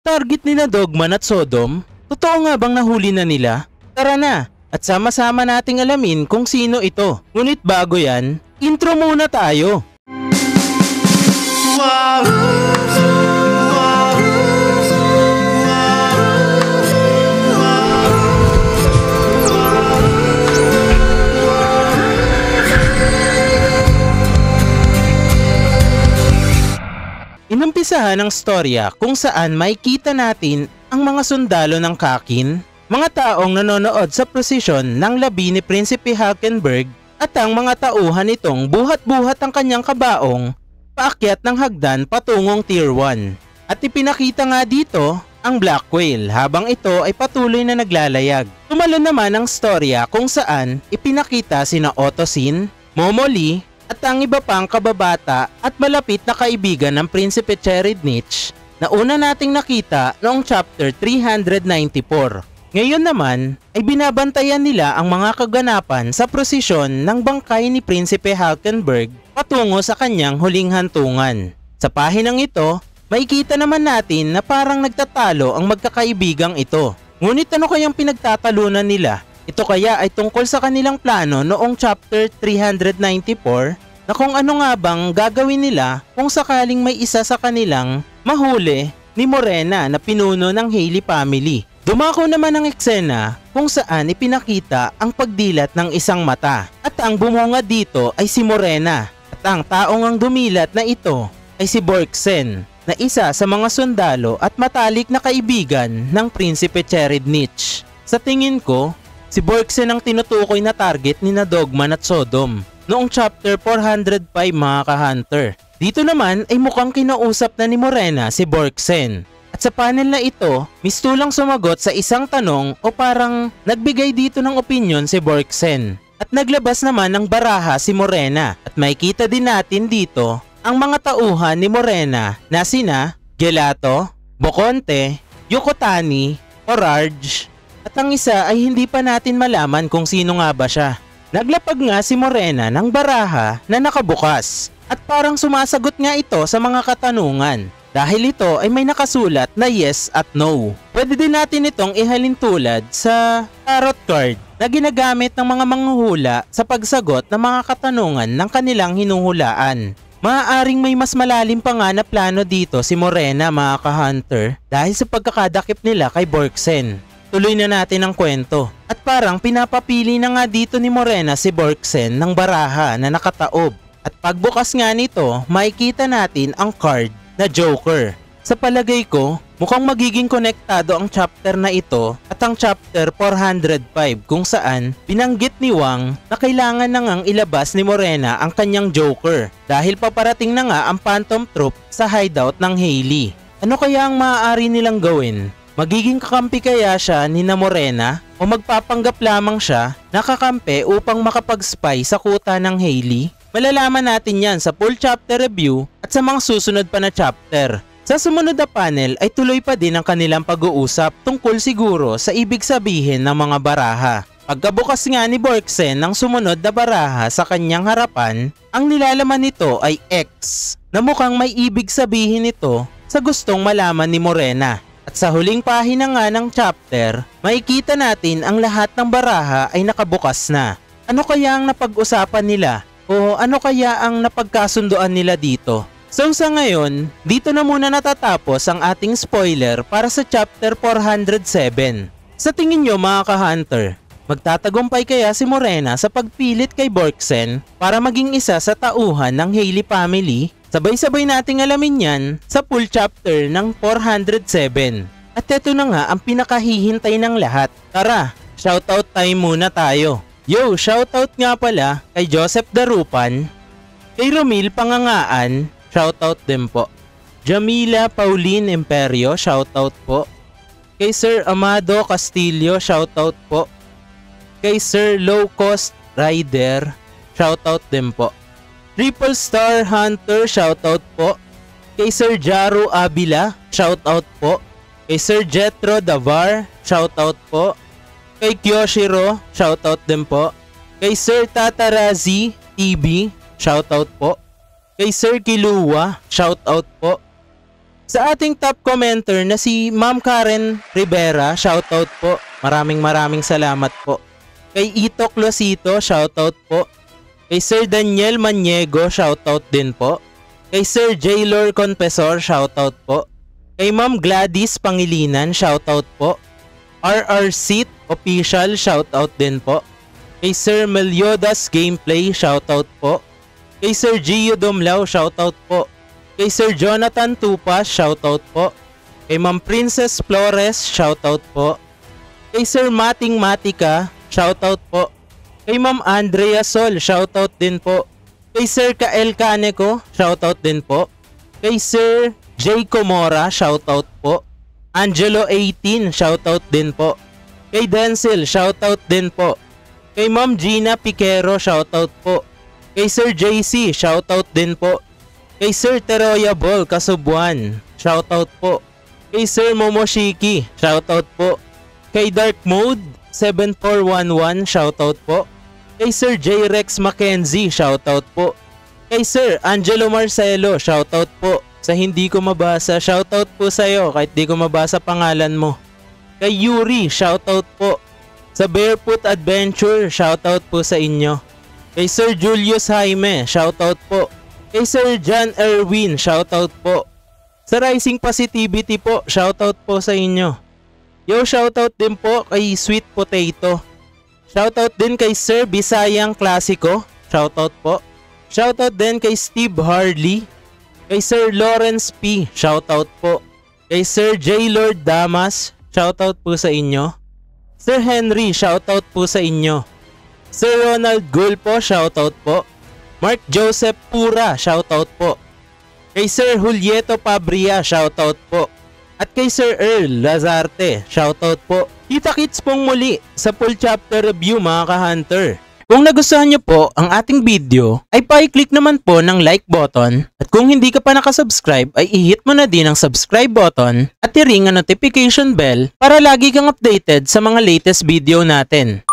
Target nila Dogman at Sodom? Totoo nga bang nahuli na nila? Tara na at sama-sama nating alamin kung sino ito. Ngunit bago yan, intro muna tayo. Inumpisahan ang storya kung saan makikita natin ang mga sundalo ng Kakin, mga taong nanonood sa prosesyon ng labi ni Prinsipe Hulkenberg at ang mga tauhan nitong buhat-buhat ang kanyang kabaong paakyat ng hagdan patungong Tier 1. At ipinakita nga dito ang Black Whale habang ito ay patuloy na naglalayag. Tumalon naman ang storya kung saan ipinakita sina Ottosin, Momoli, at ang iba pang kababata at malapit na kaibigan ng Prinsipe Cherednich na una nating nakita noong chapter 394. Ngayon naman ay binabantayan nila ang mga kaganapan sa prosesyon ng bangkay ni Prinsipe Hulkenberg patungo sa kanyang huling hantungan. Sa pahinang ito, makikita naman natin na parang nagtatalo ang magkakaibigang ito. Ngunit ano kayang pinagtatalunan nila? Ito kaya ay tungkol sa kanilang plano noong chapter 394 na kung ano nga bang gagawin nila kung sakaling may isa sa kanilang mahuli ni Morena na pinuno ng Hailey family. Dumako naman ang eksena kung saan ipinakita ang pagdilat ng isang mata at ang bumunga dito ay si Morena at ang taong ang dumilat na ito ay si Borksen na isa sa mga sundalo at matalik na kaibigan ng Prinsipe Cherednich. Sa tingin ko, si Borksen ang tinutukoy na target ni na Dogman at Sodom noong chapter 405 mga ka-hunter. Dito naman ay mukhang kinausap na ni Morena si Borksen. At sa panel na ito, mistulang sumagot sa isang tanong o parang nagbigay dito ng opinion si Borksen. At naglabas naman ng baraha si Morena. At makikita din natin dito ang mga tauhan ni Morena na sina Gelato, Boconte, Yokotani, Orarge, at ang isa ay hindi pa natin malaman kung sino nga ba siya. Naglapag nga si Morena ng baraha na nakabukas at parang sumasagot nga ito sa mga katanungan dahil ito ay may nakasulat na yes at no. Pwede din natin itong ihalin tulad sa tarot card na ginagamit ng mga manghuhula sa pagsagot ng mga katanungan ng kanilang hinuhulaan. Maaaring may mas malalim pa nga na plano dito si Morena mga ka-hunter dahil sa pagkakadakip nila kay Borksen. Tuloy na natin ang kwento at parang pinapapili na nga dito ni Morena si Borksen ng baraha na nakataob at pagbukas nga nito makikita natin ang card na Joker. Sa palagay ko mukhang magiging konektado ang chapter na ito at ang chapter 405 kung saan binanggit ni Wang na kailangan na ngang ilabas ni Morena ang kanyang Joker dahil paparating na nga ang Phantom Troop sa hideout ng Hailey. Ano kaya ang maaari nilang gawin? Magiging kakampi kaya siya ni na Morena o magpapanggap lamang siya na kakampi upang makapag-spy sa kuta ng Hailey? Malalaman natin yan sa full chapter review at sa mga susunod pa na chapter. Sa sumunod na panel ay tuloy pa din ang kanilang pag-uusap tungkol siguro sa ibig sabihin ng mga baraha. Pagkabukas nga ni Borksen ng sumunod na baraha sa kanyang harapan, ang nilalaman nito ay X na mukhang may ibig sabihin nito sa gustong malaman ni Morena. At sa huling pahina nga ng chapter, makikita natin ang lahat ng baraha ay nakabukas na. Ano kaya ang napag-usapan nila? O ano kaya ang napagkasunduan nila dito? So sa ngayon, dito na muna natatapos ang ating spoiler para sa chapter 407. Sa tingin nyo mga ka-hunter, magtatagumpay kaya si Morena sa pagpilit kay Borksen para maging isa sa tauhan ng Hailey family? Sabay-sabay nating alamin yan sa full chapter ng 407. At ito na nga ang pinakahihintay ng lahat. Tara, shoutout time muna tayo. Yo, shoutout nga pala kay Joseph Darupan, kay Romil Pangangaan, shoutout din po. Jamila Pauline Imperio, shoutout po. Kay Sir Amado Castillo, shoutout po. Kay Sir Low Cost Rider, shoutout din po. Triple Star Hunter, shoutout po. Kay Sir Jaro Abila, shoutout po. Kay Sir Jetro Davar, shoutout po. Kay Kyoshiro, shoutout din po. Kay Sir Tatarazi TV, shoutout po. Kay Sir Kiluwa, shoutout po. Sa ating top commenter na si Ma'am Karen Rivera, shoutout po. Maraming salamat po. Kay Ito Closito, shoutout po. Kay Sir Daniel Maniego, shoutout din po. Kay Sir Jaylor Confessor, shoutout po. Kay Ma'am Gladys Pangilinan, shoutout po. RR Seat Official, shoutout din po. Kay Sir Meliodas Gameplay, shoutout po. Kay Sir Gio Domlao, shoutout po. Kay Sir Jonathan Tupas, shoutout po. Kay Ma'am Princess Flores, shoutout po. Kay Sir Mating Matika, shoutout po. Kay Ma'am Andrea Sol, shoutout din po. Kay Sir Kael Kaneko, shoutout din po. Kay Sir J. Comora, shoutout po. Angelo 18, shoutout din po. Kay Denzel, shoutout din po. Kay Ma'am Gina Piquero, shoutout po. Kay Sir JC, shoutout din po. Kay Sir Teroya Bol Kasubuan, shoutout po. Kay Sir Momoshiki, shoutout po. Kay Dark Mode 7411, shoutout po. Kay Sir J. Rex Mackenzie, shoutout po. Kay Sir Angelo Marcelo, shoutout po. Sa hindi ko mabasa, shoutout po sa'yo kahit di ko mabasa pangalan mo. Kay Yuri, shoutout po. Sa Barefoot Adventure, shoutout po sa inyo. Kay Sir Julius Jaime, shoutout po. Kay Sir John Erwin, shoutout po. Sa Rising Positivity po, shoutout po sa inyo. Yo, shoutout din po kay Sweet Potato. Shoutout din kay Sir Bisayang Klasiko, shoutout po. Shoutout din kay Steve Harley. Kay Sir Lawrence P, shoutout po. Kay Sir J. Lord Damas, shoutout po sa inyo. Sir Henry, shoutout po sa inyo. Sir Ronald Gulpo, shoutout po. Mark Joseph Pura, shoutout po. Kay Sir Julieto Pabria, shoutout po. At kay Sir Earl Lazarte, shoutout po. Kita-kits pong muli sa full chapter review mga ka-hunter. Kung nagustuhan nyo po ang ating video, ay pa-click naman po ng like button. At kung hindi ka pa nakasubscribe, ay i-hit mo na din ang subscribe button at i-ring ang notification bell para lagi kang updated sa mga latest video natin.